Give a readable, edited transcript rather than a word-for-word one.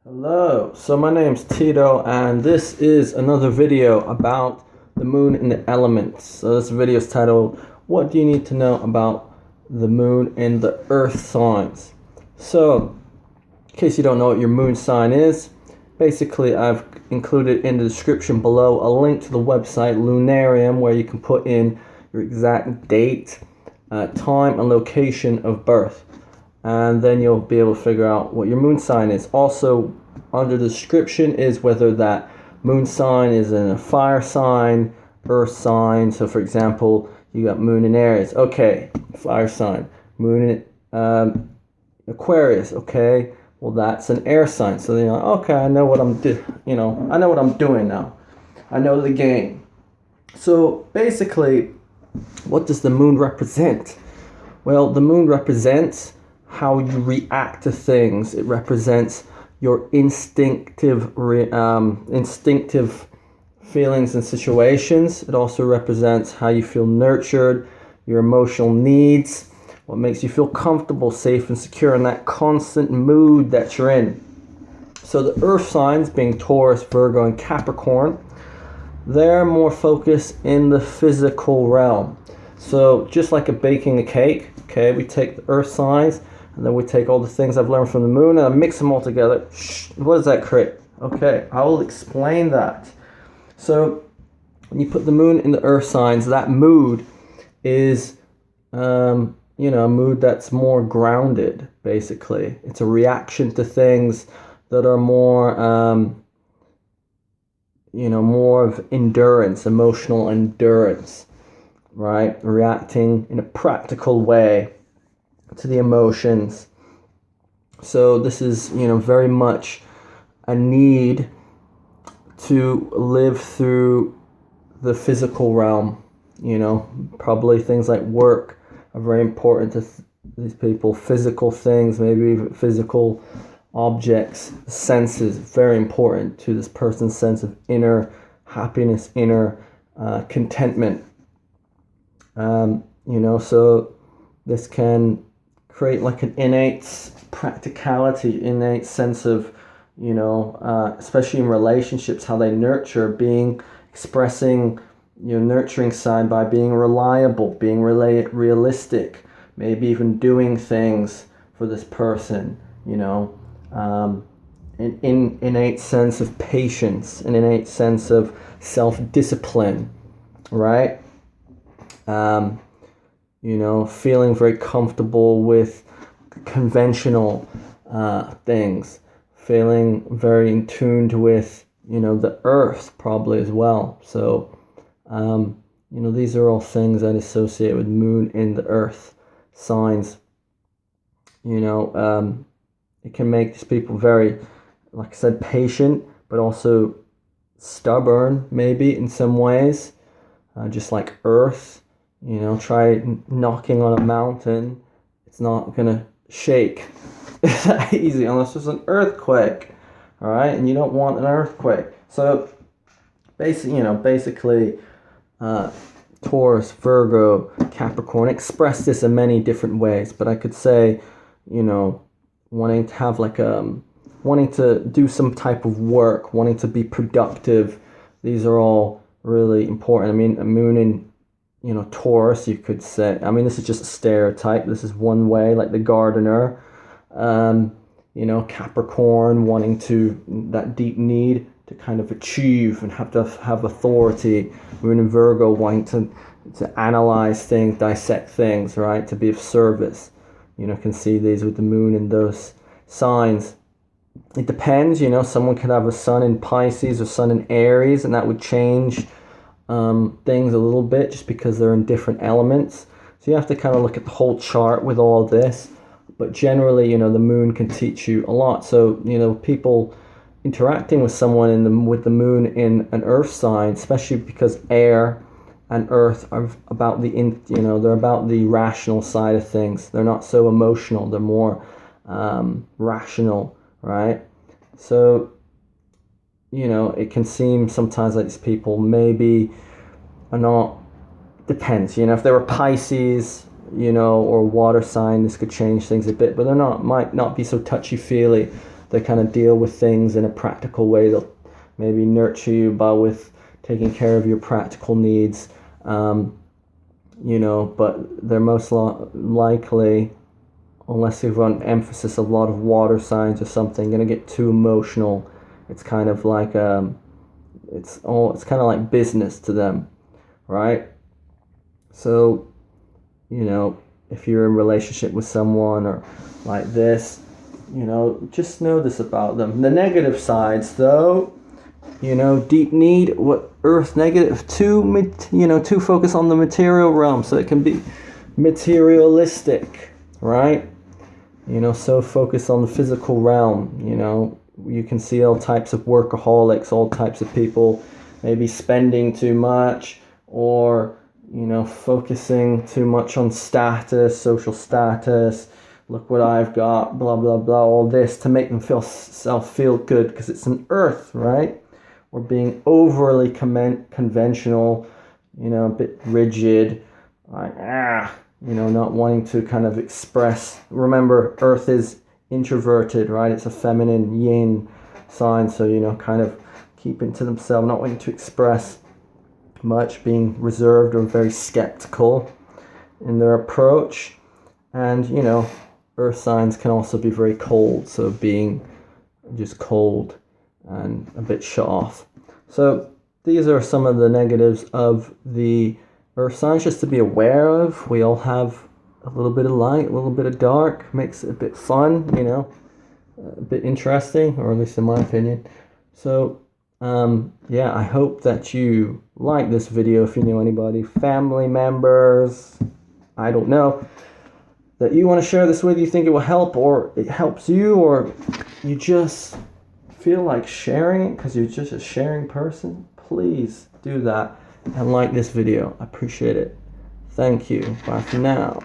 Hello, so my name's Tito and this is another video about the moon and the elements. So this video is titled, What Do You Need to Know About the Moon and the Earth Signs? So, in case you don't know what your moon sign is, basically I've included in the description below a link to the website Lunarium where you can put in your exact date, time and location of birth. And then you'll be able to figure out what your moon sign is. Also, under the description is whether that moon sign is in a fire sign, earth sign. So, for example, you got moon in Aries. Okay, fire sign. Moon in Aquarius. Okay, well that's an air sign. So you're like, okay, I know what I'm I know what I'm doing now. I know the game. So basically, what does the moon represent? Well, the moon represents how you react to things. It represents your instinctive feelings and situations. It also represents how you feel nurtured, your emotional needs, what makes you feel comfortable, safe, and secure in that constant mood that you're in. So the earth signs, being Taurus, Virgo, and Capricorn, they're more focused in the physical realm. So just like baking a cake, okay, we take the earth signs, and then we take all the things I've learned from the moon and I mix them all together. What does that create? Okay, I will explain that. So when you put the moon in the earth signs, that mood is, a mood that's more grounded, basically. It's a reaction to things that are more, more of endurance, emotional endurance, right? Reacting in a practical way to the emotions. So this is, very much a need to live through the physical realm. Probably things like work are very important to these people. Physical things, maybe even physical objects, senses, very important to this person's sense of inner happiness, inner contentment. So this can create like an innate practicality, innate sense of, especially in relationships, how they nurture, expressing your nurturing side by being reliable, being realistic, maybe even doing things for this person, an innate sense of patience, an innate sense of self-discipline, right? Feeling very comfortable with conventional things, feeling very in tuned with, the earth probably as well. So, these are all things that associate with moon in the earth signs. It can make these people very, like I said, patient, but also stubborn, maybe in some ways, just like earth. Try knocking on a mountain. It's not gonna shake that easy unless there's an earthquake. All right, and you don't want an earthquake. So basically, Taurus, Virgo, Capricorn express this in many different ways. But I could say, wanting to have wanting to do some type of work, wanting to be productive. These are all really important. I mean, a moon in Taurus, you could say. I mean, this is just a stereotype. This is one way, like the gardener. Capricorn wanting that deep need to kind of achieve and have to have authority. Moon in Virgo wanting to analyze things, dissect things, right? To be of service. Can see these with the moon in those signs. It depends, someone could have a sun in Pisces or sun in Aries, and that would change things a little bit just because they're in different elements. So you have to kind of look at the whole chart with all this. But generally, the moon can teach you a lot. So, people interacting with someone with the moon in an earth sign, especially because air and earth are about they're about the rational side of things. They're not so emotional. They're more rational, right? So, it can seem sometimes like these people maybe are not, depends, if they were Pisces, or water sign, this could change things a bit, but might not be so touchy-feely they kind of deal with things in a practical way. They'll maybe nurture you with taking care of your practical needs, you know, but they're most likely, unless you've got an emphasis, a lot of water signs or something, going to get too emotional. It's kind of like it's kind of like business to them, right? So, you know, if you're in a relationship with someone or like this, you know, just know this about them. The negative sides, though, you know, deep need, what Earth negative, too focus on the material realm, so it can be materialistic, right? You know, so focus on the physical realm. You know, you can see all types of workaholics, all types of people maybe spending too much, or, you know, focusing too much on status, social status. Look what I've got, blah, blah, blah, all this to make them feel good, because it's an Earth, right? Or being overly conventional, you know, a bit rigid, like, you know, not wanting to kind of express. Remember, Earth is introverted, right? It's a feminine yin sign, so, you know, kind of keeping to themselves, not wanting to express much, being reserved or very skeptical in their approach. And, you know, Earth signs can also be very cold, so being just cold and a bit shut off. So these are some of the negatives of the Earth signs, just to be aware of. We all have a little bit of light, a little bit of dark, makes it a bit fun, you know, a bit interesting, or at least in my opinion. So yeah, I hope that you like this video. If you know anybody, family members, I don't know, that you want to share this with, you think it will help, or it helps you, or you just feel like sharing it because you're just a sharing person, please do that and like this video. I appreciate it. Thank you. Bye for now.